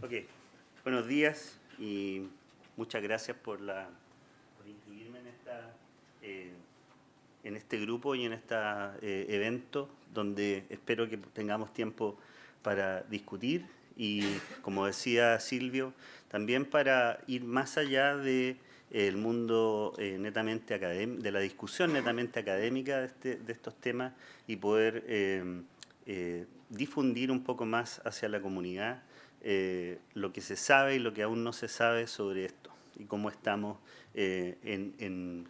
Ok, buenos días y muchas gracias por inscribirme eh, en este grupo y en este evento donde espero que tengamos tiempo para discutir y, como decía Silvio, también para ir más allá de el mundo netamente académico, de la discusión netamente académica de estos temas y poder difundir un poco más hacia la comunidad lo que se sabe y lo que aún no se sabe sobre esto y cómo estamos en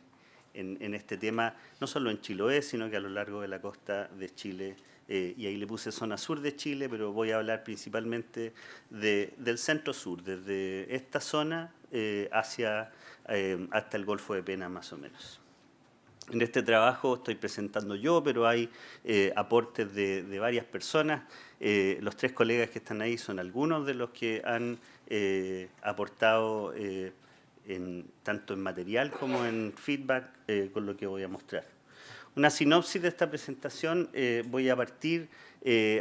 este tema, no solo en Chiloé, sino que a lo largo de la costa de Chile. Y ahí le puse zona sur de Chile, pero voy a hablar principalmente del centro-sur, desde esta zona hasta el Golfo de Penas, más o menos. En este trabajo estoy presentando yo, pero hay aportes de varias personas. Los tres colegas que están ahí son algunos de los que han aportado tanto en material como en feedback con lo que voy a mostrar. Una sinopsis de esta presentación, voy a partir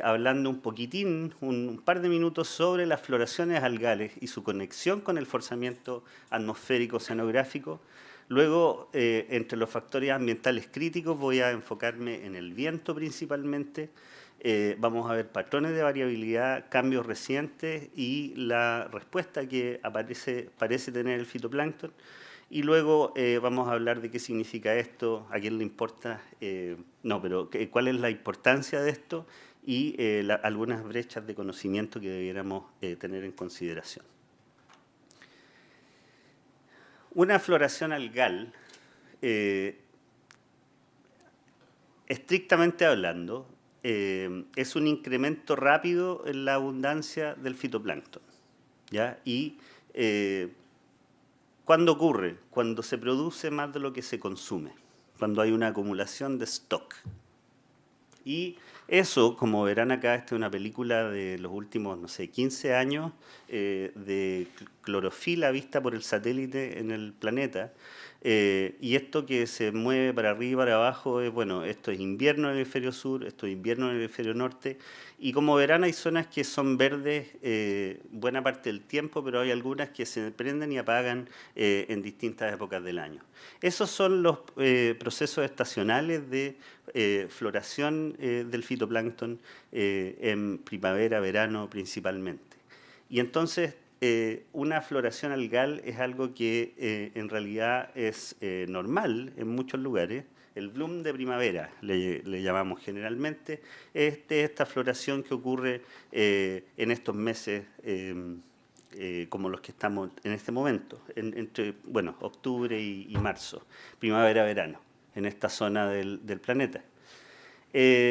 hablando un poquitín, un par de minutos sobre las floraciones algales y su conexión con el forzamiento atmosférico oceanográfico. Luego, entre los factores ambientales críticos, voy a enfocarme en el viento principalmente. Vamos a ver patrones de variabilidad, cambios recientes y la respuesta que parece tener el fitoplancton. Y luego vamos a hablar de qué significa esto, a quién le importa, cuál es la importancia de esto y algunas brechas de conocimiento que debiéramos tener en consideración. Una floración algal, estrictamente hablando, es un incremento rápido en la abundancia del fitoplancton, ¿ya? Y ¿cuándo ocurre? Cuando se produce más de lo que se consume, cuando hay una acumulación de stock. Y eso, como verán acá, esta es una película de los últimos, no sé, 15 años de clorofila vista por el satélite en el planeta. Y esto que se mueve para arriba y para abajo, bueno, esto es invierno en el hemisferio sur, esto es invierno en el hemisferio norte. Y como verán, hay zonas que son verdes buena parte del tiempo, pero hay algunas que se prenden y apagan en distintas épocas del año. Esos son los procesos estacionales de floración del fitoplancton en primavera, verano principalmente. Y entonces una floración algal es algo que en realidad es normal en muchos lugares. El bloom de primavera le llamamos generalmente. Esta floración que ocurre en estos meses como los que estamos en este momento, entre octubre y marzo, primavera-verano, en esta zona del planeta.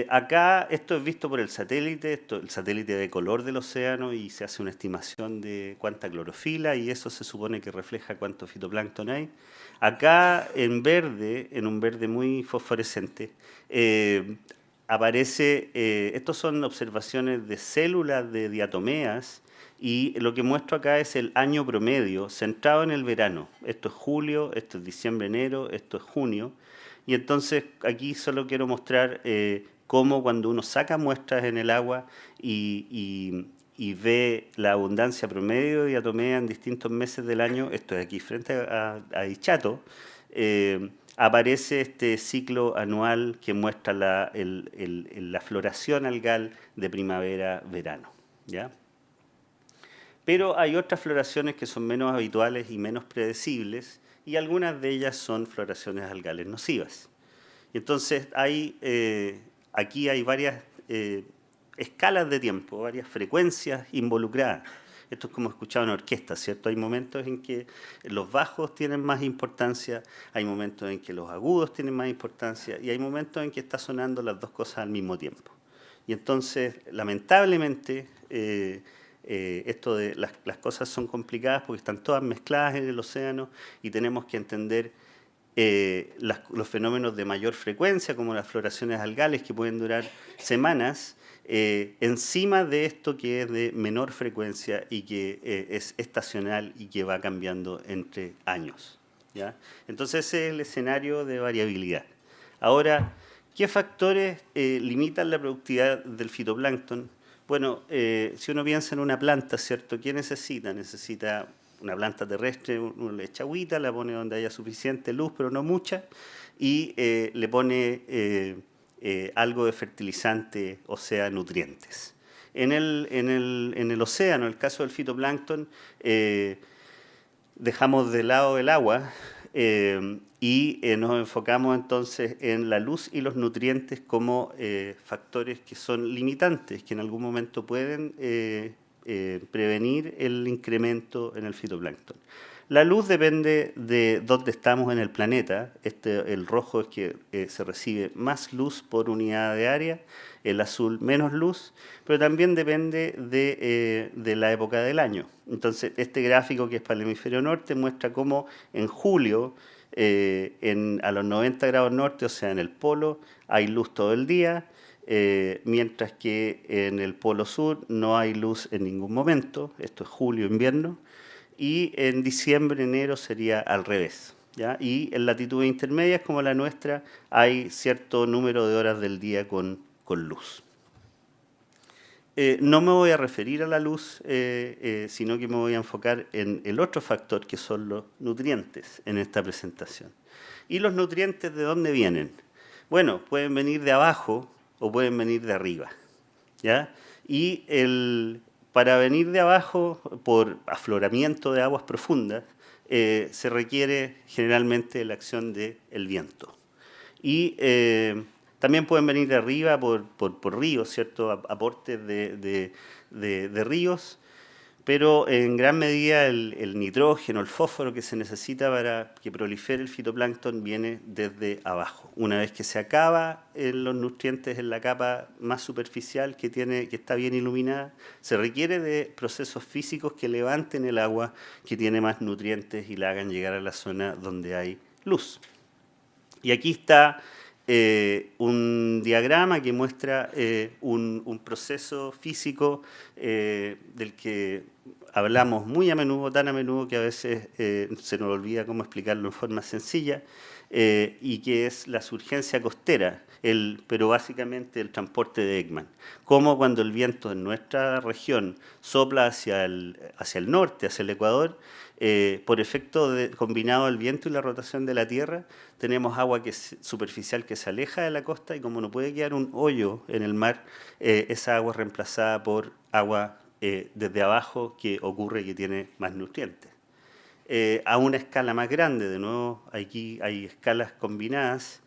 Acá esto es visto por el satélite, el satélite ve color del océano y se hace una estimación de cuánta clorofila y eso se supone que refleja cuánto fitoplancton hay. Acá en verde, en un verde muy fosforescente, aparece, estos son observaciones de células de diatomeas y lo que muestro acá es el año promedio centrado en el verano. Esto es julio, esto es diciembre, enero, esto es junio. Y entonces aquí solo quiero mostrar cómo cuando uno saca muestras en el agua y ve la abundancia promedio de diatomea en distintos meses del año, esto es aquí frente a Dichato, aparece este ciclo anual que muestra la floración algal de primavera-verano, ¿ya? Pero hay otras floraciones que son menos habituales y menos predecibles, y algunas de ellas son floraciones algales nocivas. Y entonces aquí hay varias escalas de tiempo, varias frecuencias involucradas. Esto es como escuchar una orquesta, ¿cierto? Hay momentos en que los bajos tienen más importancia, hay momentos en que los agudos tienen más importancia y hay momentos en que está sonando las dos cosas al mismo tiempo. Y entonces, lamentablemente, esto de las cosas son complicadas porque están todas mezcladas en el océano y tenemos que entender los fenómenos de mayor frecuencia, como las floraciones algales que pueden durar semanas, encima de esto que es de menor frecuencia y que es estacional y que va cambiando entre años, ¿ya? Entonces ese es el escenario de variabilidad. Ahora, ¿qué factores limitan la productividad del fitoplancton? Bueno, si uno piensa en una planta, ¿cierto? ¿Qué necesita? Necesita una planta terrestre, uno le echa agüita, la pone donde haya suficiente luz, pero no mucha, y le pone algo de fertilizante, o sea, nutrientes. En el océano, en el caso del fitoplancton, dejamos de lado el agua y nos enfocamos entonces en la luz y los nutrientes como factores que son limitantes, que en algún momento pueden prevenir el incremento en el fitoplancton. La luz depende de dónde estamos en el planeta. El rojo es que se recibe más luz por unidad de área, el azul menos luz, pero también depende de la época del año. Entonces, este gráfico que es para el hemisferio norte muestra cómo en julio, a los 90 grados norte, o sea, en el polo, hay luz todo el día, mientras que en el polo sur no hay luz en ningún momento. Esto es julio, invierno. Y en diciembre, enero sería al revés, ¿ya? Y en latitudes intermedias como la nuestra hay cierto número de horas del día con luz. No me voy a referir a la luz, sino que me voy a enfocar en el otro factor que son los nutrientes en esta presentación. ¿Y los nutrientes de dónde vienen? Bueno, pueden venir de abajo o pueden venir de arriba, ¿ya? Y para venir de abajo, por afloramiento de aguas profundas, se requiere generalmente la acción del viento. Y también pueden venir de arriba por ríos, ¿cierto? Aportes de ríos, pero en gran medida el nitrógeno, el fósforo que se necesita para que prolifere el fitoplancton viene desde abajo. Una vez que se acaba los nutrientes en la capa más superficial que está bien iluminada, se requiere de procesos físicos que levanten el agua que tiene más nutrientes y la hagan llegar a la zona donde hay luz. Y aquí está un diagrama que muestra un proceso físico del que hablamos muy a menudo, tan a menudo que a veces se nos olvida cómo explicarlo en forma sencilla, y que es la surgencia costera, pero básicamente el transporte de Ekman. Como cuando el viento en nuestra región sopla hacia el norte, hacia el Ecuador, por efecto combinado del viento y la rotación de la Tierra, tenemos agua superficial que se aleja de la costa y como no puede quedar un hoyo en el mar, esa agua es reemplazada por agua desde abajo que ocurre que tiene más nutrientes. A una escala más grande, de nuevo, aquí hay escalas combinadas,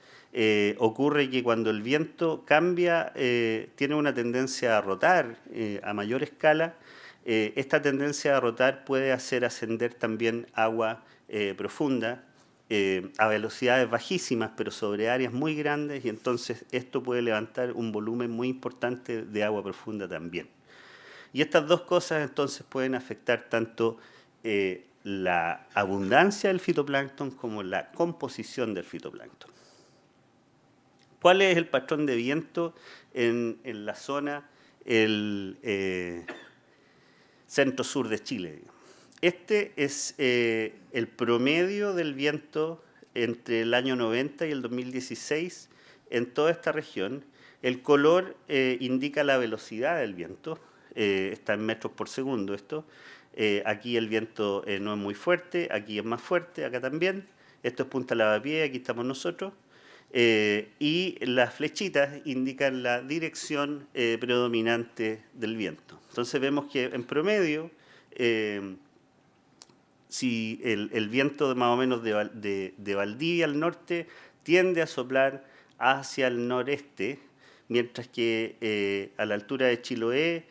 ocurre que cuando el viento cambia, tiene una tendencia a rotar a mayor escala. Esta tendencia a rotar puede hacer ascender también agua profunda a velocidades bajísimas, pero sobre áreas muy grandes, y entonces esto puede levantar un volumen muy importante de agua profunda también. Y estas dos cosas entonces pueden afectar tanto la abundancia del fitoplancton como la composición del fitoplancton. ¿Cuál es el patrón de viento en la zona centro-sur de Chile? Este es el promedio del viento entre el año 90 y el 2016 en toda esta región. El color indica la velocidad del viento, está en metros por segundo esto. Aquí el viento no es muy fuerte, aquí es más fuerte, acá también. Esto es Punta Lavapié, aquí estamos nosotros. Y las flechitas indican la dirección predominante del viento. Entonces vemos que en promedio, si el viento más o menos de Valdivia al norte tiende a soplar hacia el noreste, mientras que a la altura de Chiloé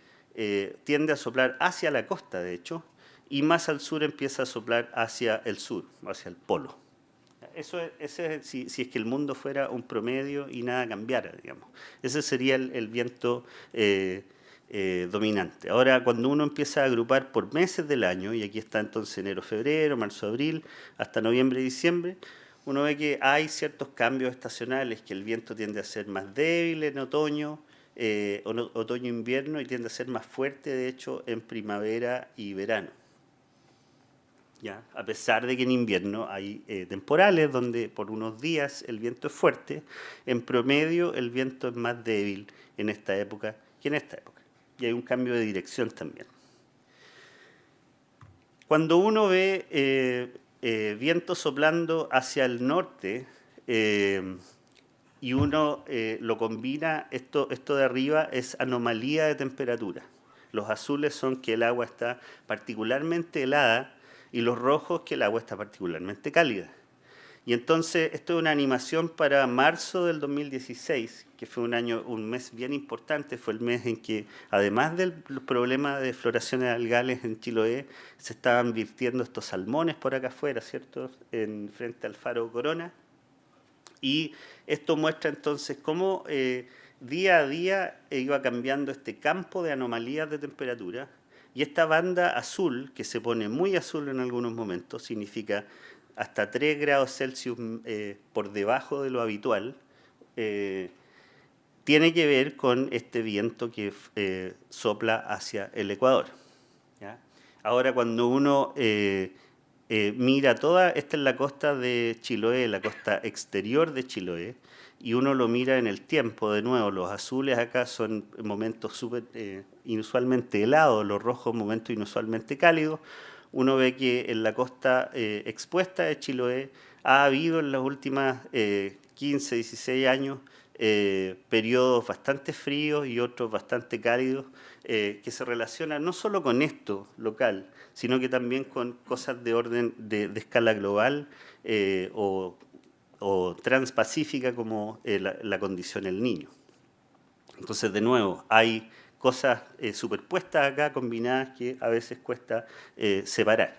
tiende a soplar hacia la costa, de hecho, y más al sur empieza a soplar hacia el sur, hacia el polo. Ese es, si es que el mundo fuera un promedio y nada cambiara, digamos. Ese sería el viento dominante. Ahora, cuando uno empieza a agrupar por meses del año, y aquí está entonces enero, febrero, marzo, abril, hasta noviembre, diciembre, uno ve que hay ciertos cambios estacionales, que el viento tiende a ser más débil en otoño, otoño-invierno, y tiende a ser más fuerte, de hecho, en primavera y verano. ¿Ya? A pesar de que en invierno hay temporales donde por unos días el viento es fuerte, en promedio el viento es más débil en esta época que en esta época. y hay un cambio de dirección también. Cuando uno ve viento soplando hacia el norte y uno lo combina, esto de arriba es anomalía de temperatura. Los azules son que el agua está particularmente helada y los rojos que el agua está particularmente cálida. Y entonces, esto es una animación para marzo del 2016, que fue un mes bien importante, fue el mes en que, además del problema de floraciones algales en Chiloé, se estaban virtiendo estos salmones por acá afuera, ¿cierto?, frente al faro Corona. Y esto muestra entonces cómo día a día iba cambiando este campo de anomalías de temperatura, y esta banda azul, que se pone muy azul en algunos momentos, significa hasta 3 grados Celsius por debajo de lo habitual, tiene que ver con este viento que sopla hacia el Ecuador, ¿ya? Ahora, cuando uno mira esta es la costa de Chiloé, la costa exterior de Chiloé, y uno lo mira en el tiempo, de nuevo, los azules acá son momentos inusualmente helados, los rojos momentos inusualmente cálidos. Uno ve que en la costa expuesta de Chiloé ha habido en los últimos 15, 16 años periodos bastante fríos y otros bastante cálidos que se relacionan no solo con esto local, sino que también con cosas de orden de escala global o transpacífica como la condición El Niño. Entonces, de nuevo, hay cosas superpuestas acá, combinadas, que a veces cuesta separar.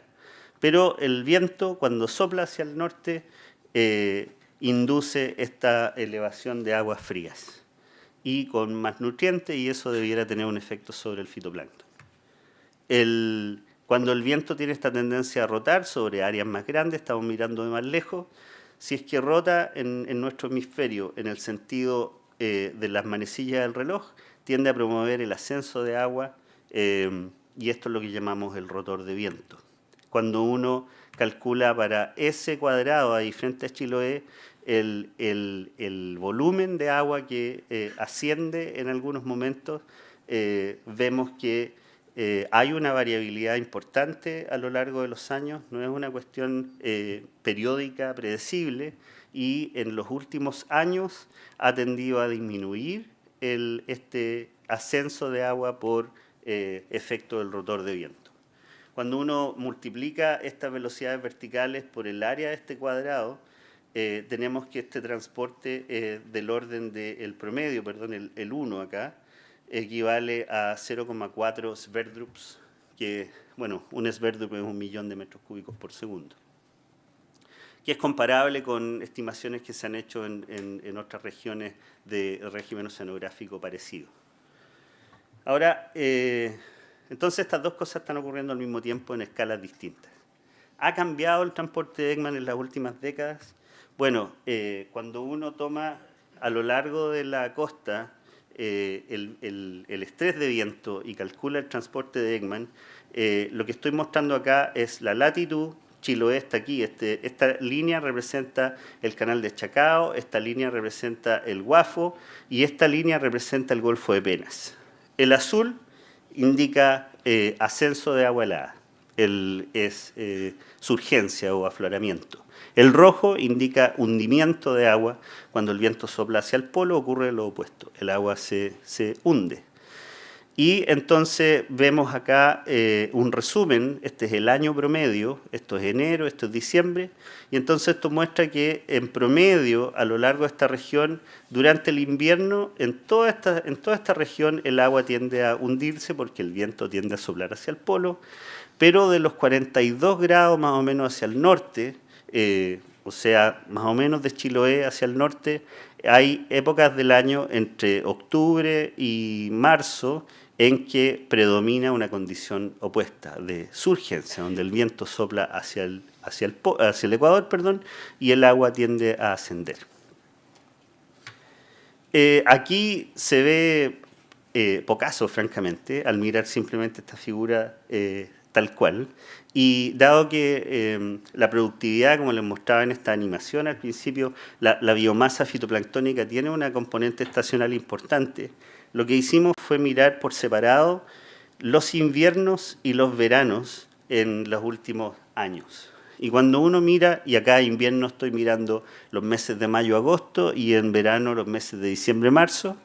Pero el viento, cuando sopla hacia el norte, induce esta elevación de aguas frías y con más nutrientes, y eso debiera tener un efecto sobre el fitoplancton. Cuando el viento tiene esta tendencia a rotar sobre áreas más grandes, estamos mirando de más lejos, si es que rota en nuestro hemisferio en el sentido de las manecillas del reloj, tiende a promover el ascenso de agua y esto es lo que llamamos el rotor de viento. Cuando uno calcula para S cuadrado ahí frente a Chiloé el volumen de agua que asciende en algunos momentos, vemos que hay una variabilidad importante a lo largo de los años, no es una cuestión periódica, predecible, y en los últimos años ha tendido a disminuir este ascenso de agua por efecto del rotor de viento. Cuando uno multiplica estas velocidades verticales por el área de este cuadrado, tenemos que este transporte del orden del promedio, perdón, el 1 acá, equivale a 0,4 Sverdrups, que, bueno, un Sverdrup es 1.000.000 de metros cúbicos por segundo, que es comparable con estimaciones que se han hecho en otras regiones de régimen oceanográfico parecido. Ahora, entonces estas dos cosas están ocurriendo al mismo tiempo en escalas distintas. ¿Ha cambiado el transporte de Ekman en las últimas décadas? Bueno, cuando uno toma a lo largo de la costa el estrés de viento y calcula el transporte de Ekman, lo que estoy mostrando acá es la latitud. Chiloé está aquí, esta línea representa el canal de Chacao, esta línea representa el Guafo y esta línea representa el Golfo de Penas. El azul indica ascenso de agua helada, es surgencia o afloramiento. El rojo indica hundimiento de agua. Cuando el viento sopla hacia el polo ocurre lo opuesto, el agua se hunde. Y entonces vemos acá un resumen, este es el año promedio, esto es enero, esto es diciembre, y entonces esto muestra que en promedio a lo largo de esta región, durante el invierno, en toda esta región el agua tiende a hundirse porque el viento tiende a soplar hacia el polo, pero de los 42 grados más o menos hacia el norte, o sea, más o menos de Chiloé hacia el norte, hay épocas del año entre octubre y marzo en que predomina una condición opuesta de surgencia, donde el viento sopla hacia el Ecuador, y el agua tiende a ascender. Aquí se ve pocaso, francamente, al mirar simplemente esta figura tal cual, y dado que la productividad, como les mostraba en esta animación al principio, la biomasa fitoplanctónica tiene una componente estacional importante, lo que hicimos fue mirar por separado los inviernos y los veranos en los últimos años. Y cuando uno mira, y acá invierno estoy mirando los meses de mayo a agosto y en verano los meses de diciembre a marzo,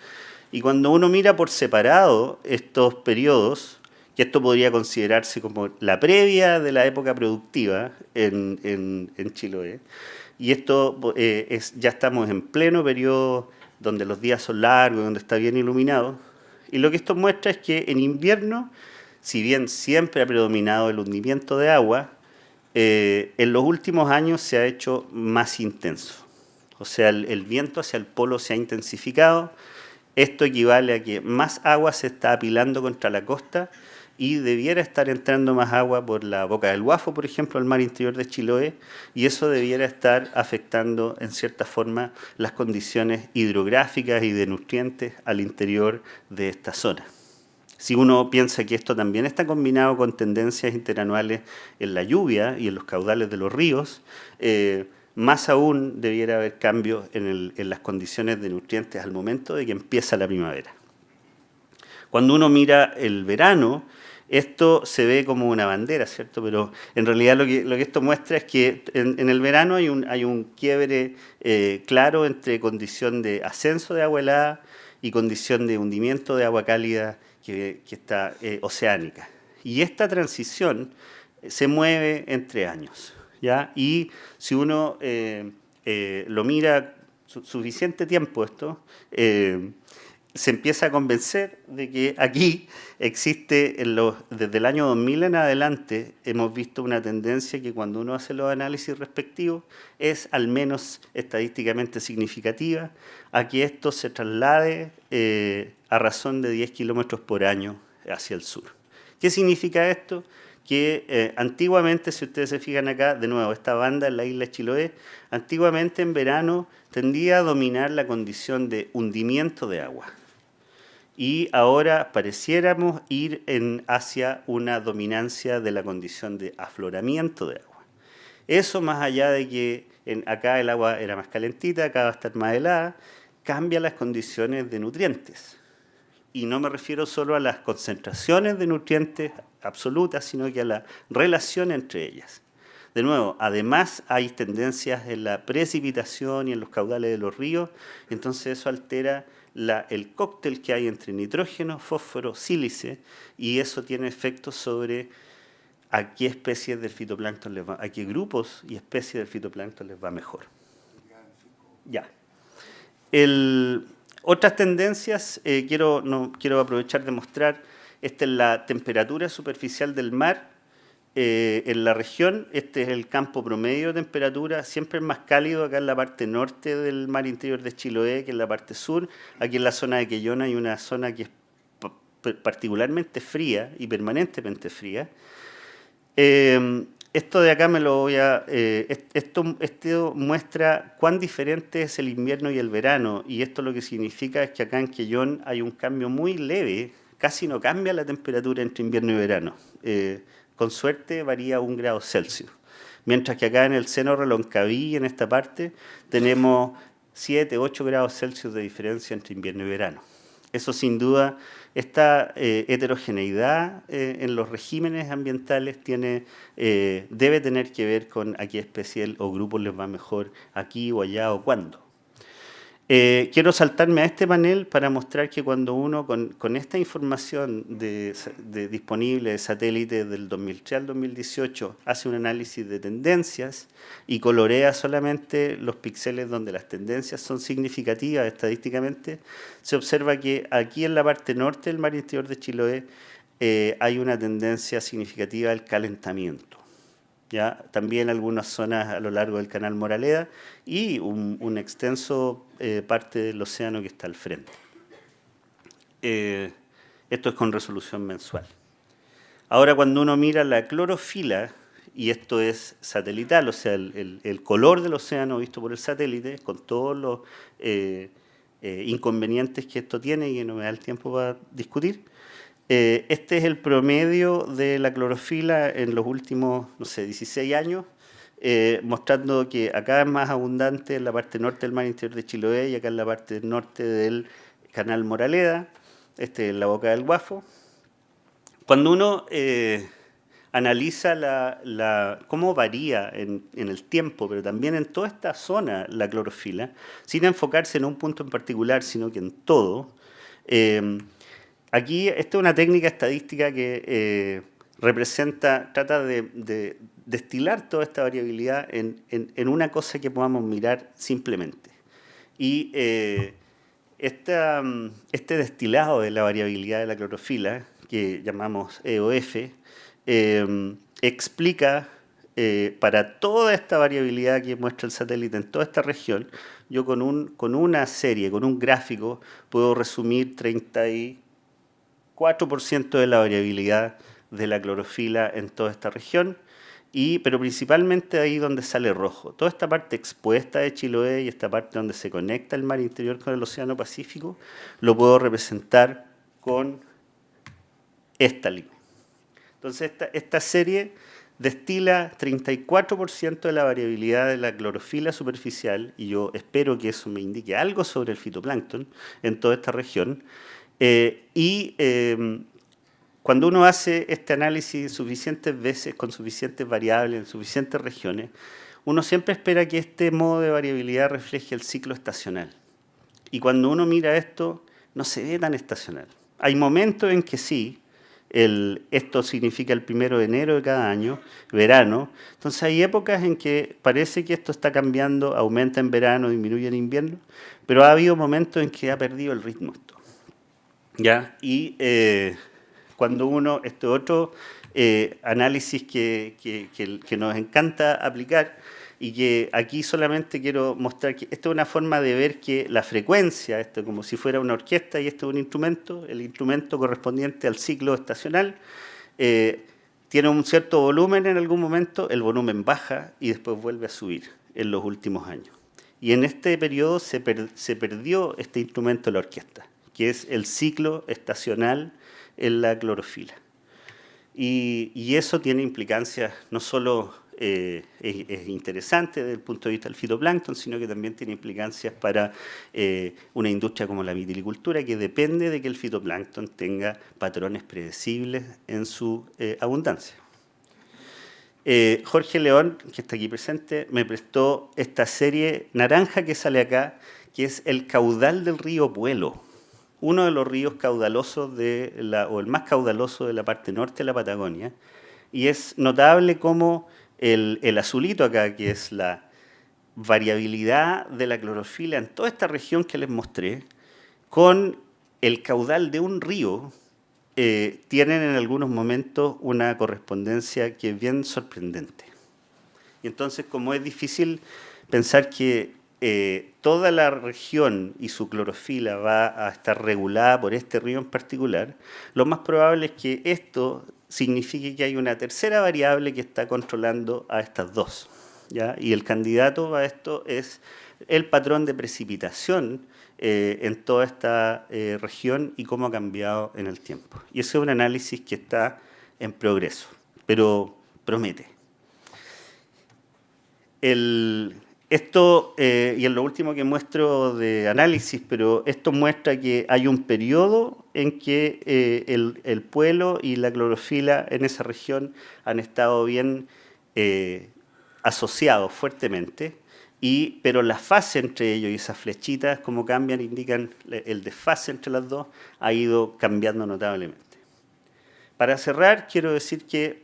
y cuando uno mira por separado estos periodos, que esto podría considerarse como la previa de la época productiva en Chiloé, y esto ya estamos en pleno periodo donde los días son largos, donde está bien iluminado, y lo que esto muestra es que en invierno, si bien siempre ha predominado el hundimiento de agua, en los últimos años se ha hecho más intenso. O sea, el viento hacia el polo se ha intensificado. Esto equivale a que más agua se está apilando contra la costa y debiera estar entrando más agua por la Boca del Guafo, por ejemplo, al mar interior de Chiloé, y eso debiera estar afectando, en cierta forma, las condiciones hidrográficas y de nutrientes al interior de esta zona. Si uno piensa que esto también está combinado con tendencias interanuales en la lluvia y en los caudales de los ríos, más aún debiera haber cambios en las condiciones de nutrientes al momento de que empieza la primavera. Cuando uno mira el verano, esto se ve como una bandera, ¿cierto? Pero en realidad lo que esto muestra es que en el verano hay un quiebre claro entre condición de ascenso de agua helada y condición de hundimiento de agua cálida que está oceánica. Y esta transición se mueve entre años, ¿ya? Y si uno lo mira suficiente tiempo esto, se empieza a convencer de que aquí existe, desde el año 2000 en adelante, hemos visto una tendencia que cuando uno hace los análisis respectivos es al menos estadísticamente significativa a que esto se traslade a razón de 10 kilómetros por año hacia el sur. ¿Qué significa esto? Que antiguamente, si ustedes se fijan acá, de nuevo, esta banda en la isla de Chiloé, antiguamente en verano tendía a dominar la condición de hundimiento de agua. Y ahora pareciéramos ir hacia una dominancia de la condición de afloramiento de agua. Eso, más allá de que acá el agua era más calentita, acá va a estar más helada, cambia las condiciones de nutrientes. Y no me refiero solo a las concentraciones de nutrientes absolutas, sino que a la relación entre ellas. De nuevo, además hay tendencias en la precipitación y en los caudales de los ríos, entonces eso altera el cóctel que hay entre nitrógeno, fósforo, sílice, y eso tiene efectos sobre a qué especies del fitoplancton les va, a qué grupos y especies del fitoplancton les va mejor. Ya. Otras tendencias, quiero aprovechar de mostrar, esta es la temperatura superficial del mar en la región. Este es el campo promedio de temperatura, siempre es más cálido acá en la parte norte del mar interior de Chiloé que en la parte sur. Aquí en la zona de Quellón hay una zona que es particularmente fría y permanentemente fría. Esto de acá esto muestra cuán diferente es el invierno y el verano, y esto lo que significa es que acá en Quellón hay un cambio muy leve, casi no cambia la temperatura entre invierno y verano. Con suerte varía 1 grado Celsius. Mientras que acá en el seno Reloncaví, en esta parte, tenemos 7, 8 grados Celsius de diferencia entre invierno y verano. Eso sin duda, esta heterogeneidad en los regímenes ambientales debe tener que ver con a qué especie o grupo les va mejor aquí o allá o cuándo. Quiero saltarme a este panel para mostrar que cuando uno con esta información disponible de satélite del 2003 al 2018 hace un análisis de tendencias y colorea solamente los píxeles donde las tendencias son significativas estadísticamente, se observa que aquí en la parte norte del mar interior de Chiloé hay una tendencia significativa del calentamiento. ¿Ya? También algunas zonas a lo largo del canal Moraleda y un extenso parte del océano que está al frente. Esto es con resolución mensual. Ahora, cuando uno mira la clorofila, y esto es satelital, o sea, el color del océano visto por el satélite, con todos los inconvenientes que esto tiene y que no me da el tiempo para discutir, este es el promedio de la clorofila en los últimos, 16 años, mostrando que acá es más abundante en la parte norte del mar interior de Chiloé y acá en la parte norte del canal Moraleda. este es la boca del guafo. Cuando uno analiza cómo varía en el tiempo, pero también en toda esta zona la clorofila, sin enfocarse en un punto en particular, sino que en todo, aquí esta es una técnica estadística que trata de destilar toda esta variabilidad en una cosa que podamos mirar simplemente. Y este destilado de la variabilidad de la clorofila, que llamamos EOF, explica para toda esta variabilidad que muestra el satélite en toda esta región, yo con una serie, con un gráfico, puedo resumir 34% de la variabilidad de la clorofila en toda esta región, pero principalmente ahí donde sale rojo. Toda esta parte expuesta de Chiloé y esta parte donde se conecta el mar interior con el Océano Pacífico, lo puedo representar con esta línea. Entonces esta serie destila 34% de la variabilidad de la clorofila superficial, y yo espero que eso me indique algo sobre el fitoplancton en toda esta región. Cuando uno hace este análisis suficientes veces, con suficientes variables, en suficientes regiones, uno siempre espera que este modo de variabilidad refleje el ciclo estacional. Y cuando uno mira esto, no se ve tan estacional. Hay momentos en que sí, esto significa el 1 de enero de cada año, verano. Entonces hay épocas en que parece que esto está cambiando, aumenta en verano, disminuye en invierno, pero ha habido momentos en que ha perdido el ritmo esto. ¿Ya? Y cuando uno, este otro análisis que nos encanta aplicar, y que aquí solamente quiero mostrar que esta es una forma de ver que la frecuencia, esto como si fuera una orquesta y esto es un instrumento, el instrumento correspondiente al ciclo estacional, tiene un cierto volumen en algún momento, el volumen baja y después vuelve a subir en los últimos años. Y en este periodo se perdió este instrumento de la orquesta, que es el ciclo estacional en la clorofila. Y eso tiene implicancias no solo es interesante desde el punto de vista del fitoplancton, sino que también tiene implicancias para una industria como la vitilicultura, que depende de que el fitoplancton tenga patrones predecibles en su abundancia. Jorge León, que está aquí presente, me prestó esta serie naranja que sale acá, que es el caudal del río Puelo, uno de los ríos caudalosos o el más caudaloso de la parte norte de la Patagonia, y es notable cómo el azulito acá, que es la variabilidad de la clorofila en toda esta región que les mostré, con el caudal de un río, tienen en algunos momentos una correspondencia que es bien sorprendente. Y entonces, como es difícil pensar que toda la región y su clorofila va a estar regulada por este río en particular, lo más probable es que esto signifique que hay una tercera variable que está controlando a estas dos, ¿ya? Y el candidato a esto es el patrón de precipitación en toda esta región y cómo ha cambiado en el tiempo. Y ese es un análisis que está en progreso, pero promete. Esto, y es lo último que muestro de análisis, pero esto muestra que hay un periodo en que el puelo y la clorofila en esa región han estado bien asociados fuertemente, pero la fase entre ellos y esas flechitas, como cambian, indican el desfase entre las dos, ha ido cambiando notablemente. Para cerrar, quiero decir que,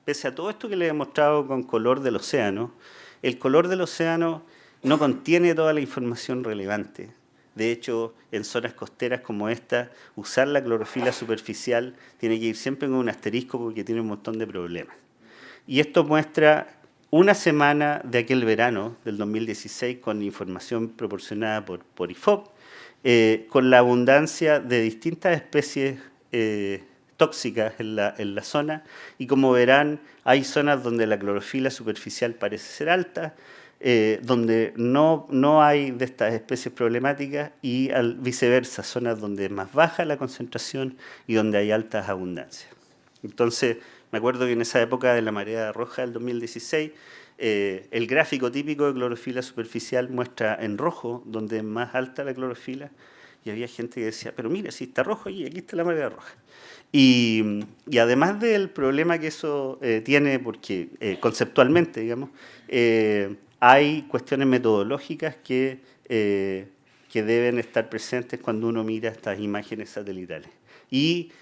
pese a todo esto que les he mostrado con color del océano, el color del océano no contiene toda la información relevante. De hecho, en zonas costeras como esta, usar la clorofila superficial tiene que ir siempre con un asterisco porque tiene un montón de problemas. Y esto muestra una semana de aquel verano del 2016 con información proporcionada por IFOP, con la abundancia de distintas especies tóxicas en la zona, y como verán, hay zonas donde la clorofila superficial parece ser alta, donde no hay de estas especies problemáticas, y viceversa, zonas donde es más baja la concentración y donde hay altas abundancias. Entonces, me acuerdo que en esa época de la marea roja del 2016, el gráfico típico de clorofila superficial muestra en rojo donde es más alta la clorofila, Y había gente que decía, pero mira, si está rojo y aquí está la marea roja. Y además del problema que eso tiene, porque conceptualmente, digamos, hay cuestiones metodológicas que deben estar presentes cuando uno mira estas imágenes satelitales. Y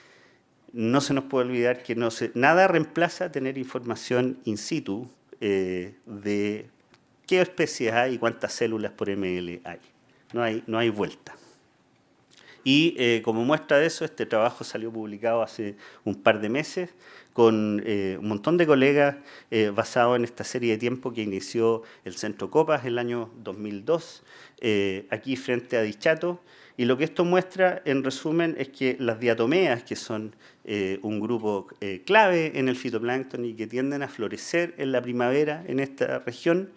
no se nos puede olvidar que nada reemplaza tener información in situ de qué especies hay y cuántas células por ml hay. No hay vuelta. Y como muestra de eso, este trabajo salió publicado hace un par de meses con un montón de colegas basado en esta serie de tiempo que inició el Centro Copas el año 2002, aquí frente a Dichato. Y lo que esto muestra, en resumen, es que las diatomeas, que son un grupo clave en el fitoplancton y que tienden a florecer en la primavera en esta región,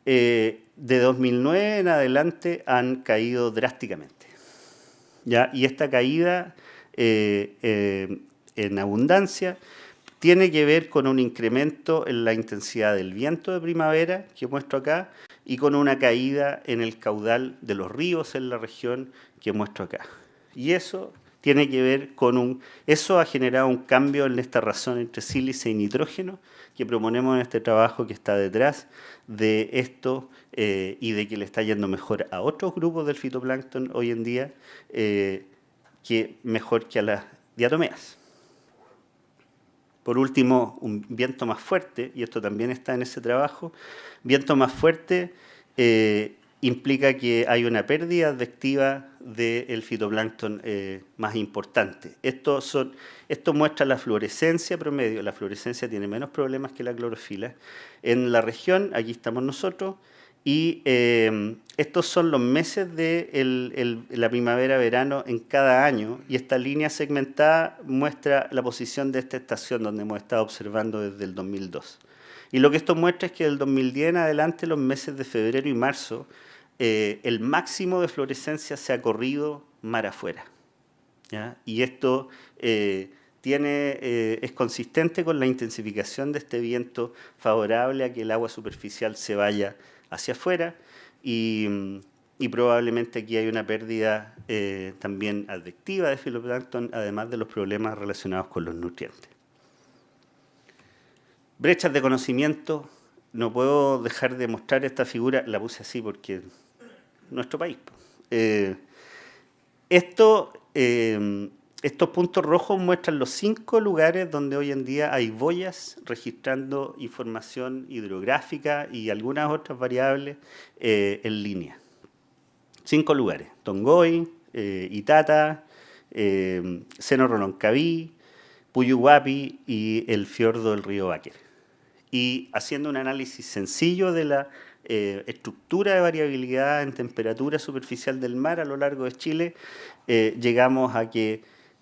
de 2009 en adelante han caído drásticamente. ¿Ya? Y esta caída en abundancia tiene que ver con un incremento en la intensidad del viento de primavera, que muestro acá, y con una caída en el caudal de los ríos en la región, que muestro acá. Y eso tiene que ver con eso ha generado un cambio en esta razón entre sílice y nitrógeno, que proponemos en este trabajo que está detrás de esto y de que le está yendo mejor a otros grupos del fitoplancton hoy en día, que mejor que a las diatomeas. Por último, un viento más fuerte, y esto también está en ese trabajo, viento más fuerte implica que hay una pérdida advectiva del fitoplancton más importante. Esto muestra la fluorescencia promedio. La fluorescencia tiene menos problemas que la clorofila. En la región, aquí estamos nosotros, y estos son los meses de la primavera-verano en cada año, y esta línea segmentada muestra la posición de esta estación donde hemos estado observando desde el 2002. Y lo que esto muestra es que del 2010 en adelante, los meses de febrero y marzo, el máximo de fluorescencia se ha corrido mar afuera, ¿ya? Y esto es consistente con la intensificación de este viento favorable a que el agua superficial se vaya hacia afuera y probablemente aquí hay una pérdida también advectiva de fitoplancton, además de los problemas relacionados con los nutrientes. Brechas de conocimiento. No puedo dejar de mostrar esta figura, la puse así porque nuestro país. Estos puntos rojos muestran los 5 lugares donde hoy en día hay boyas registrando información hidrográfica y algunas otras variables en línea. 5 lugares: Tongoy, Itata, Seno Rononcaví, Puyuhuapi y el fiordo del río Báquer. Y haciendo un análisis sencillo de la estructura de variabilidad en temperatura superficial del mar a lo largo de Chile, llegamos a que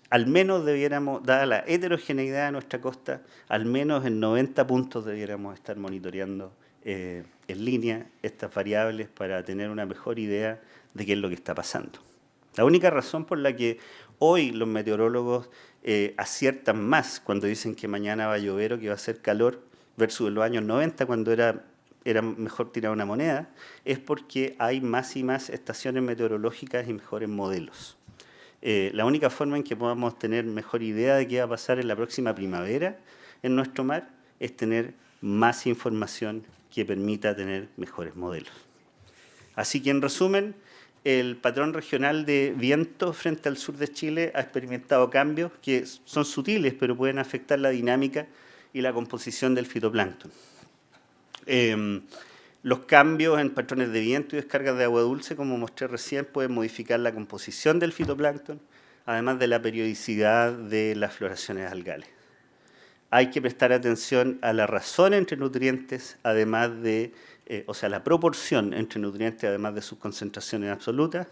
al menos debiéramos, dada la heterogeneidad de nuestra costa, al menos en 90 puntos debiéramos estar monitoreando en línea estas variables para tener una mejor idea de qué es lo que está pasando. La única razón por la que hoy los meteorólogos aciertan más cuando dicen que mañana va a llover o que va a hacer calor versus en los años 90 cuando era mejor tirar una moneda, es porque hay más y más estaciones meteorológicas y mejores modelos. La única forma en que podamos tener mejor idea de qué va a pasar en la próxima primavera en nuestro mar es tener más información que permita tener mejores modelos. Así que, en resumen, el patrón regional de viento frente al sur de Chile ha experimentado cambios que son sutiles, pero pueden afectar la dinámica y la composición del fitoplancton. Los cambios en patrones de viento y descargas de agua dulce, como mostré recién, pueden modificar la composición del fitoplancton, además de la periodicidad de las floraciones algales. Hay que prestar atención a la razón entre nutrientes, además de, la proporción entre nutrientes, además de sus concentraciones absolutas.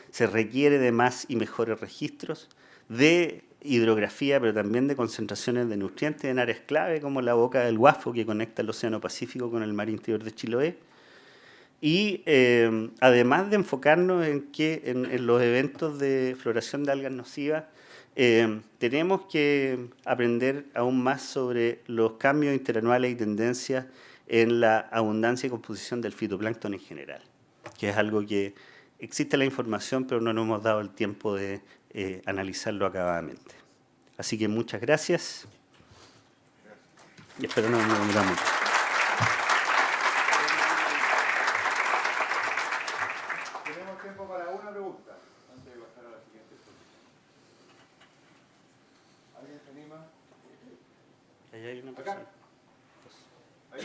Se requiere de más y mejores registros de hidrografía, pero también de concentraciones de nutrientes en áreas clave, como la boca del Guasco, que conecta el Océano Pacífico con el mar interior de Chiloé. Y además de enfocarnos en los eventos de floración de algas nocivas, tenemos que aprender aún más sobre los cambios interanuales y tendencias en la abundancia y composición del fitoplancton en general, que es algo que existe la información, pero no nos hemos dado el tiempo de analizarlo acabadamente. Así que muchas gracias. Y espero no me demora mucho. Tenemos tiempo para una pregunta, antes de pasar a la siguiente. ¿Alguien se anima? Ahí hay una Acá. persona. Ahí.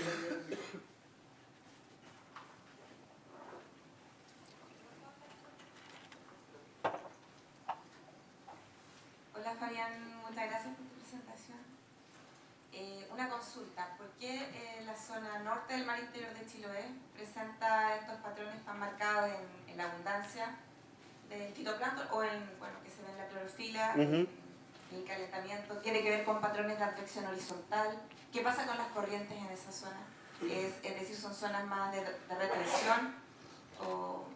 Hola Fabián, muchas gracias por tu presentación. Una consulta, ¿por qué la zona norte del mar interior de Chiloé presenta estos patrones tan marcados en la abundancia del fitoplancton o en, bueno, que se ve en la clorofila, el calentamiento? ¿Tiene que ver con patrones de advección horizontal? ¿Qué pasa con las corrientes en esa zona? Es decir, ¿son zonas más de retención o...?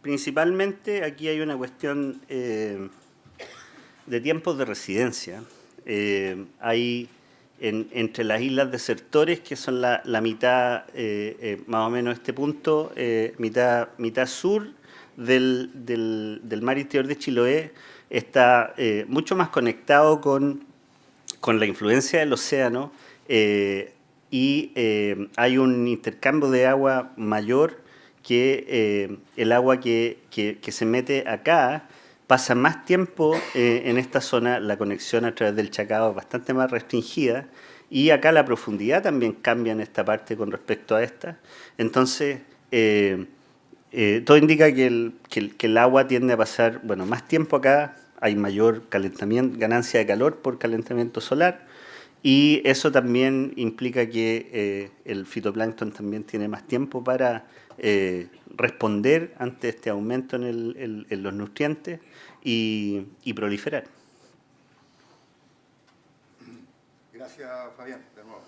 Principalmente aquí hay una cuestión de tiempos de residencia. Hay entre las islas desertores, que son la mitad, más o menos este punto, mitad sur del mar interior de Chiloé, está mucho más conectado con la influencia del océano y hay un intercambio de agua mayor que el agua que se mete acá pasa más tiempo en esta zona, la conexión a través del Chacao es bastante más restringida y acá la profundidad también cambia en esta parte con respecto a esta. Entonces, todo indica que el agua tiende a pasar más tiempo acá, hay mayor calentamiento, ganancia de calor por calentamiento solar, y eso también implica que el fitoplancton también tiene más tiempo para responder ante este aumento en los nutrientes y proliferar. Gracias, Fabián, de nuevo.